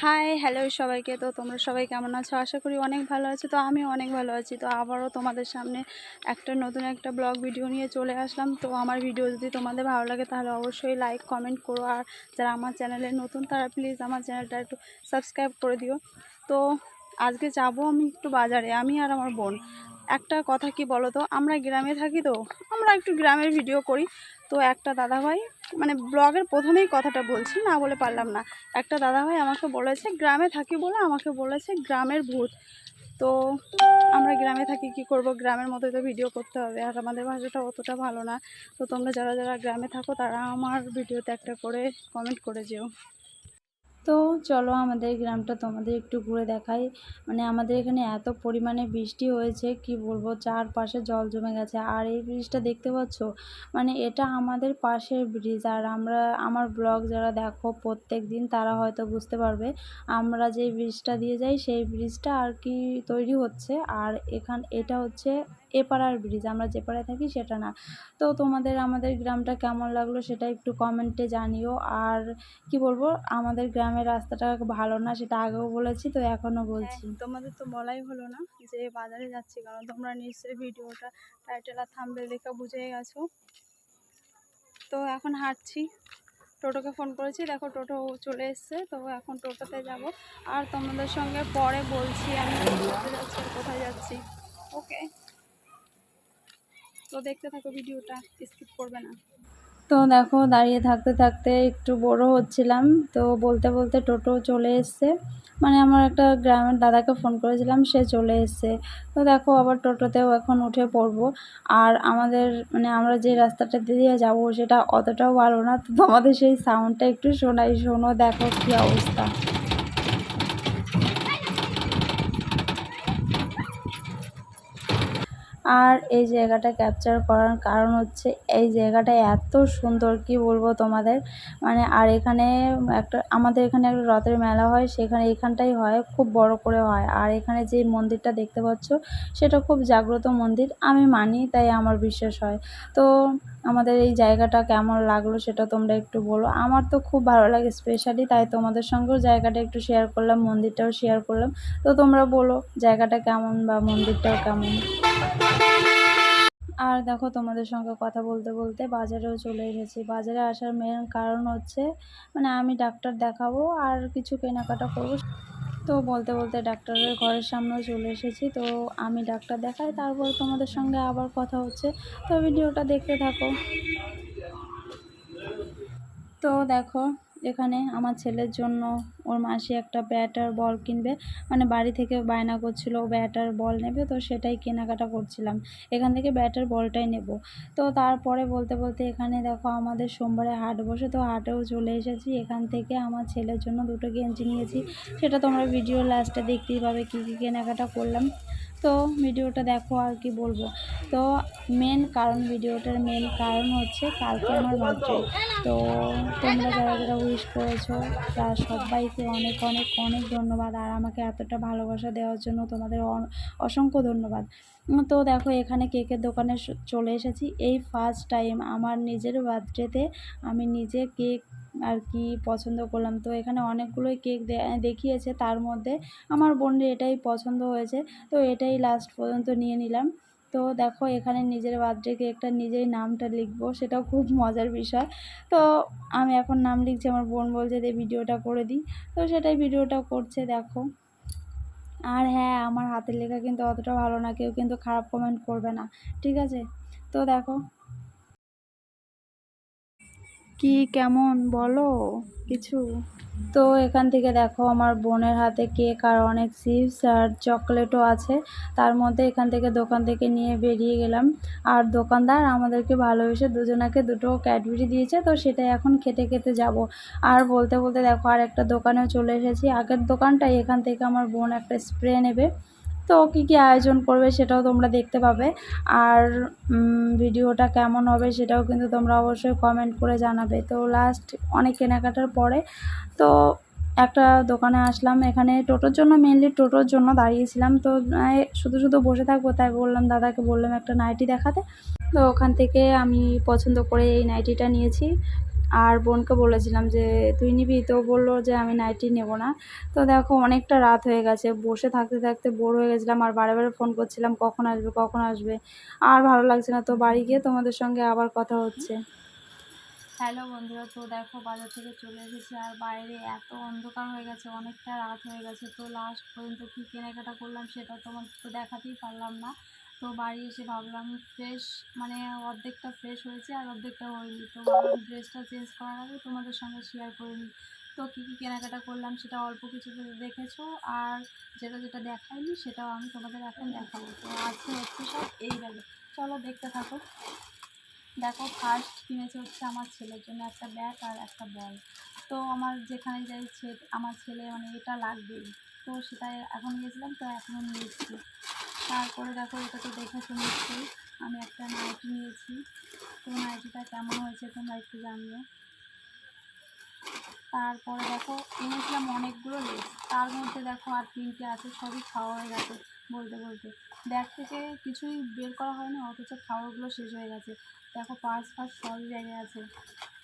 Hi hello সবাইকে। তো তোমরা সবাই কেমন আছো? আশা করি অনেক ভালো আছো। তো আমি অনেক ভালো আছি। তো আবারও তোমাদের সামনে নতুন একটা ব্লগ ভিডিও নিয়ে চলে আসলাম। তো আমার ভিডিও যদি তোমাদের ভালো লাগে তাহলে অবশ্যই লাইক কমেন্ট করো, আর যারা আমার চ্যানেলে নতুন তারা প্লিজ আমার চ্যানেলটা একটু সাবস্ক্রাইব করে দিও। তো আজকে যাব আমি একটু বাজারে, আমি আর আমার বোন। একটা কথা কি বলো তো, আমরা গ্রামে থাকি, তো আমরা একটু গ্রামের ভিডিও করি। তো একটা দাদাভাই, মানে ব্লগের প্রথমেই কথাটা বলছি, না বলে পারলাম না। একটা দাদাভাই আমাকে বলেছে, গ্রামে থাকি বলে আমাকে বলেছে গ্রামের ভূত। তো আমরা গ্রামে থাকি, কি করব, গ্রামের মতোই তো ভিডিও করতে হবে, আর আমাদের ভাষাটা অতটা ভালো না। তো তোমরা যারা যারা গ্রামে থাকো তারা আমার ভিডিওতে একটা করে কমেন্ট করে যেও। তো চলো আমাদের গ্রামটা তোমাদের একটু ঘুরে দেখাই। মানে আমাদের এখানে এত পরিমাণে বৃষ্টি হয়েছে কি বলবো, চারপাশে জল জমে গেছে। আর এই ব্রিজটা দেখতে পাচ্ছ, মানে এটা আমাদের পাশের ব্রিজ। আর আমার ব্লগ যারা দেখো প্রত্যেক দিন তারা হয়তো বুঝতে পারবে, আমরা যে ব্রিজটা দিয়ে যাই সেই ব্রিজটা আর কি তৈরি হচ্ছে। আর এটা হচ্ছে এপাড়ার ব্রিজ, আমরা যে পাড়ায় থাকি সেটা না। তো তোমাদের আমাদের গ্রামটা কেমন লাগলো সেটা একটু কমেন্টে জানিও। আর কি বলবো, আমাদের গ্রামের রাস্তাটা ভালো না, সেটা আগেও বলেছি, তো এখনও বলছি। তোমাদের তো বলাই হলো না যে বাজারে যাচ্ছি, কারণ তোমরা নিশ্চয়ই ভিডিওটা টাইটেল আর থাম্বনেল দেখে বুঝেই গেছো। তো এখন হাঁটছি, টোটোকে ফোন করেছি, দেখো টোটো চলে এসছে। তো এখন টোটোতে যাব, আর তোমাদের সঙ্গে পরে বলছি আমি কোথায় যাচ্ছি আর কোথায় যাচ্ছি। ওকে, তো দেখতে থাকো ভিডিওটা, স্কিপ করবে না। তো দেখো দাঁড়িয়ে থাকতে থাকতে একটু বড় হচ্ছিলাম, তো বলতে বলতে টোটো চলে এসছে। মানে আমার একটা গ্রামের দাদাকে ফোন করেছিলাম, সে চলে এসছে। তো দেখো আবার টোটোতেও এখন উঠে পড়বো। আর আমাদের মানে আমরা যে রাস্তাটা দিয়ে যাব সেটা অতটাও ভালো না, তো তোমাদের সেই সাউন্ডটা একটু শোনো, দেখো কি অবস্থা। আর এই জায়গাটা ক্যাপচার করার কারণ হচ্ছে, এই জায়গাটা এত সুন্দর কি বলবো তোমাদের। মানে আর এখানে আমাদের এখানে একটা রথের মেলা হয়, এখানটাই হয়, খুব বড় করে হয়। আর এখানে যে মন্দিরটা দেখতে পাচ্ছ সেটা খুব জাগ্রত মন্দির, আমি মানি, তাই আমার বিশ্বাস হয়। তো আমাদের এই জায়গাটা কেমন লাগলো সেটা তোমরা একটু বলো। আমার তো খুব ভালো লাগে স্পেশালি, তাই তোমাদের সঙ্গেও জায়গাটা একটু শেয়ার করলাম, মন্দিরটাও শেয়ার করলাম। তো তোমরা বলো জায়গাটা কেমন বা মন্দিরটাও কেমন। আর দেখো তোমাদের সঙ্গে কথা বলতে বলতে বাজারেও চলে এসেছি। বাজারে আসার মেন কারণ হচ্ছে, মানে আমি ডাক্তার দেখাবো আর কিছু কেনাকাটা করবো। তো বলতে বলতে ডাক্তারের ঘরের সামনেও চলে এসেছি। তো আমি ডাক্তার দেখাই, তারপর তোমাদের সঙ্গে আবার কথা হচ্ছে। তো ভিডিওটা দেখতে থাকো। তো দেখো এখানে আমার ছেলের জন্য ওর মাসি একটা ব্যাট আর বল কিনবে, মানে বাড়ি থেকে বায়না করছিল ও ব্যাট আর বল নেবে, তো সেটাই কেনাকাটা করছিলাম। এখান থেকে ব্যাট আর বলটাই নেব। তো তারপরে বলতে বলতে এখানে দেখো আমাদের সোমবারে হাট বসে, তো হাটেও চলে এসেছি। এখান থেকে আমার ছেলের জন্য দুটো গেঞ্জি নিয়েছি, সেটা তোমরা ভিডিও লাস্টে দেখতেই পাবে কী কী কেনাকাটা করলাম। তো ভিডিওটা দেখো, আর কি বলবো। তো ভিডিওটার মেন কারণ হচ্ছে কালকে আমার বার্থডে। তো তোমরা যারা যারা উইশ করেছো তারা সবাইকে অনেক অনেক অনেক ধন্যবাদ, আর আমাকে এতটা ভালোবাসা দেওয়ার জন্য তোমাদের অসংখ্য ধন্যবাদ। তো দেখো এখানে কেকের দোকানে চলে এসেছি। এই ফার্স্ট টাইম আমার নিজের বার্থডেতে আমি নিজে কেক আর কি পছন্দ করলাম। তো এখানে অনেকগুলোই কেক দেখিয়েছে, তার মধ্যে আমার বোনের এটাই পছন্দ হয়েছে, তো এটাই লাস্ট পর্যন্ত নিয়ে নিলাম। তো দেখো এখানে নিজের বার্থডে কেকটা নিজেই নামটা লিখবো, সেটাও খুব মজার বিষয়। তো আমি এখন নাম লিখছি, আমার বোন বলছে যে ভিডিওটা করে দিই, তো সেটাই ভিডিওটা করছে দেখো। আর হ্যাঁ, আমার হাতের লেখা কিন্তু অতটা ভালো না, কেউ কিন্তু খারাপ কমেন্ট করবে না, ঠিক আছে? তো দেখো কি কেমন বলো কিছু। তো এখান থেকে দেখো আমার বোনের হাতে কেক আর অনেক চিপস আর চকলেটও আছে। তার মধ্যে এখান থেকে দোকান থেকে নিয়ে বেরিয়ে গেলাম। আর দোকানদার আমাদেরকে ভালোবেসে দুজনাকে দুটো ক্যাডবেরি দিয়েছে, তো সেটাই এখন খেতে খেতে যাব। আর বলতে বলতে দেখো আর একটা দোকানেও চলে এসেছি, আগের দোকানটাই। এখান থেকে আমার বোন একটা স্প্রে নেবে, তো কী কী আয়োজন করবে সেটাও তোমরা দেখতে পাবে। আর ভিডিওটা কেমন হবে সেটাও কিন্তু তোমরা অবশ্যই কমেন্ট করে জানাবে। তো লাস্ট অনেক কেনাকাটার পরে তো একটা দোকানে আসলাম। এখানে মেনলি টোটোর জন্য দাঁড়িয়েছিলাম। তো শুধু শুধু বসে থাকবো, তাই দাদাকে বললাম একটা নাইটি দেখাতে। তো ওখান থেকে আমি পছন্দ করে এই নাইটিটা নিয়েছি। আর বোনকে বলেছিলাম যে তুই নিবি, তো বললো যে আমি নাইটি নেব না। তো দেখো অনেকটা রাত হয়ে গেছে, বসে থাকতে থাকতে বোর হয়ে গেছিলাম, আর বারে বারে ফোন করছিলাম কখন আসবে কখন আসবে, আর ভালো লাগছে না। তো বাড়ি গিয়ে তোমাদের সঙ্গে আবার কথা হচ্ছে। হ্যালো বন্ধুরা, তো দেখো বাজার থেকে চলে এসেছি, আর বাইরে এত অন্ধকার হয়ে গেছে, অনেকটা রাত হয়ে গেছে। তো লাস্ট পর্যন্ত কী কেনাকাটা করলাম সেটা তোমার তো দেখাতেই পারলাম না। তো বাড়ি এসে ভাবলাম ফ্রেশ, মানে অর্ধেকটা ফ্রেশ হয়েছে আর অর্ধেকটা হয়নি, তো ভাবলাম ড্রেসটা চেঞ্জ করার আগে তোমাদের সঙ্গে শেয়ার করে নিই। তো কী কী কেনাকাটা করলাম সেটা অল্প কিছু দেখেছো, আর যেটা যেটা দেখাইনি সেটাও আমি তোমাদের এখন দেখাবো। তো আজকে হচ্ছে সব এই ব্যাগে, চলো দেখতে থাকো। দেখো ফার্স্ট কিনেছে হচ্ছে আমার ছেলের জন্য একটা ব্যাগ আর একটা বল। তো আমার যেখানে যাই আমার ছেলে মানে এটা লাগবেই, তো সেটাই এখন গিয়েছিলাম, তো এখনও নিয়ে এসেছি। তারপরে দেখো এটা তো দেখেছো নিশ্চয়ই, আমি একটা নাইটি নিয়েছি। তো নাইটিটা কেমন হয়েছে তোমরা একটু জানিও। তারপরে দেখো এনেছিলাম অনেকগুলো লেস, তার মধ্যে দেখো আর 3টে আছে, সবই খাওয়া হয়ে গেছে বলতে বলতে। ব্যাগ থেকে কিছুই বের করা হয়নি, অথচ খাওয়াগুলো শেষ হয়ে গেছে। দেখো পার্স সবই ব্যাগে আছে।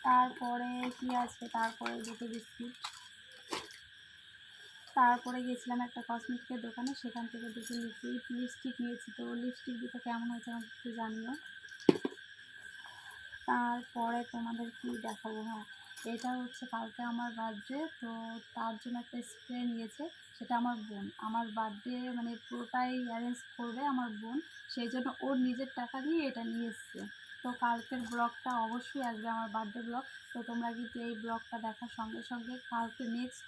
তারপরে কি আছে, তারপরে দুটো বিস্কিট। তারপরে গেছিলাম একটা কসমেটিকের দোকানে, সেখান থেকে দুটো লিপস্টিক নিয়েছি। তো লিপস্টিক দুটো কেমন হয়েছে আমাকে একটু জানিও। তারপরে তোমাদের কি দেখাবো, হ্যাঁ এটা হচ্ছে কালকে আমার বার্থডে, তো তার জন্য একটা স্প্রে নিয়েছে, সেটা আমার বার্থডে মানে পুরোটাই অ্যারেঞ্জ করবে আমার বোন, সেই জন্য ওর নিজের টাকা দিয়ে এটা নিয়ে এসছে। তো কালকের ব্লগটা অবশ্যই আসবে আমার বার্থডে ব্লগ। তো তোমরা কিন্তু এই ব্লগটা দেখার সঙ্গে সঙ্গে কালকে নেক্সট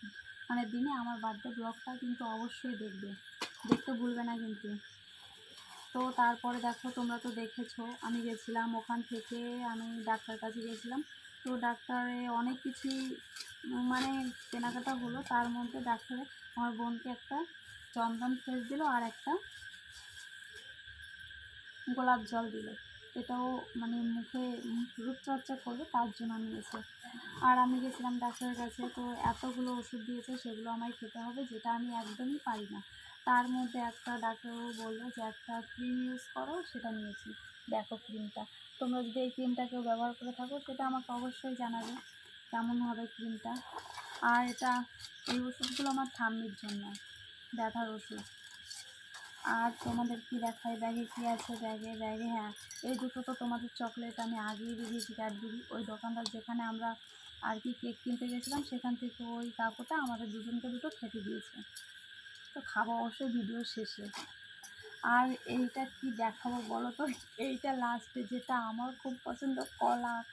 মানে দিনে আমার বার্থডে ব্লগটা কিন্তু অবশ্যই দেখতে ভুলবে না কিন্তু। তো তারপরে দেখো তোমরা তো দেখেছো আমি গেছিলাম ওখান থেকে, আমি ডাক্তার কাছে গেছিলাম। তো ডাক্তারে অনেক কিছুই মানে কেনাকাটা হলো, তার মধ্যে ডাক্তারে আমার বোনকে একটা চন্দন ফ্রেশ দিল আর একটা গোলাপ জল দিল। এটাও মানে মুখে রূপচর্চা করবে তার জন্য নিয়েছে। আর আমি গেছিলাম ডাক্তারের কাছে, তো এতগুলো ওষুধ দিয়েছে, সেগুলো আমায় খেতে হবে, যেটা আমি একদমই পারি না। তার মধ্যে একটা ডাক্তারবাবু বললো যে একটা ক্রিম ইউজ করো, সেটা নিয়েছি। দেখো ক্রিমটা, তোমরা যদি এই ক্রিমটা কেউ ব্যবহার করে থাকো সেটা আমাকে অবশ্যই জানাবে কেমন হবে ক্রিমটা। আর এই ওষুধগুলো আমার ঠাম্মির জন্য, ব্যথার ওষুধ। আর তোমাদের কি দেখায় ব্যাগে কি আছে, ব্যাগে হ্যাঁ এই দুটো তো তোমাদের চকলেট আমি আগেই দিয়ে দিয়েছি, ক্যাডবেরি। ওই দোকানদার যেখানে আমরা আর কি কেক কিনতে গেছিলাম সেখান থেকে ওই কাকুটা আমাদের দুজনকে দুটো খেতে দিয়েছে। তো খাবো অবশ্যই ভিডিও শেষে। আর এইটা কি দেখাবো বলো তো, এইটা লাস্টে যেটা আমার খুব পছন্দ,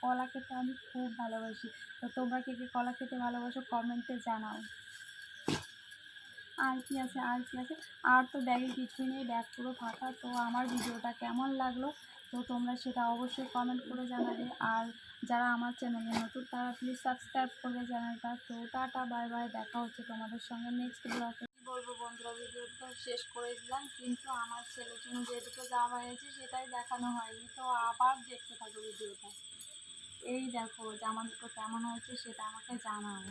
কলা খেতে আমি খুব ভালোবাসি। তো তোমরা কে কে কলা খেতে ভালোবাসো কমেন্টে জানাও। আর কি আছে আর তো ব্যাগে কিছুই নেই, ব্যাগ পুরো ফাঁকা। তো আমার ভিডিওটা কেমন লাগলো তো তোমরা সেটা অবশ্যই কমেন্ট করে জানাবে। আর যারা আমার চ্যানেলে নতুন তারা প্লিজ সাবস্ক্রাইব করবে চ্যানেলটা। তো টাটা বাই বাই, দেখা হচ্ছে তোমাদের সঙ্গে নেক্সট ব্লগে। কী বলবো বন্ধুরা, ভিডিওটা শেষ করে দিলাম, কিন্তু আমার ছেলের জন্য যেটুকু জামা হয়েছে সেটাই দেখানো হয়নি, তো আবার দেখতে থাকো ভিডিওটা। এই দেখো জামা দুটো কেমন হয়েছে সেটা আমাকে জানাও।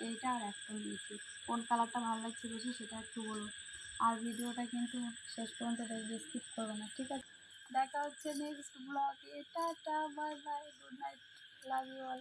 এইটা আর একটা নিয়েছি, কোন কালারটা ভালো লাগছে বেশি সেটা একটু বলো। আর ভিডিওটা কিন্তু শেষ পর্যন্ত দেখবে, স্কিপ করবে না, ঠিক আছে? দেখা হচ্ছে নেক্সট ব্লগে, tata bye bye, good night, love you all.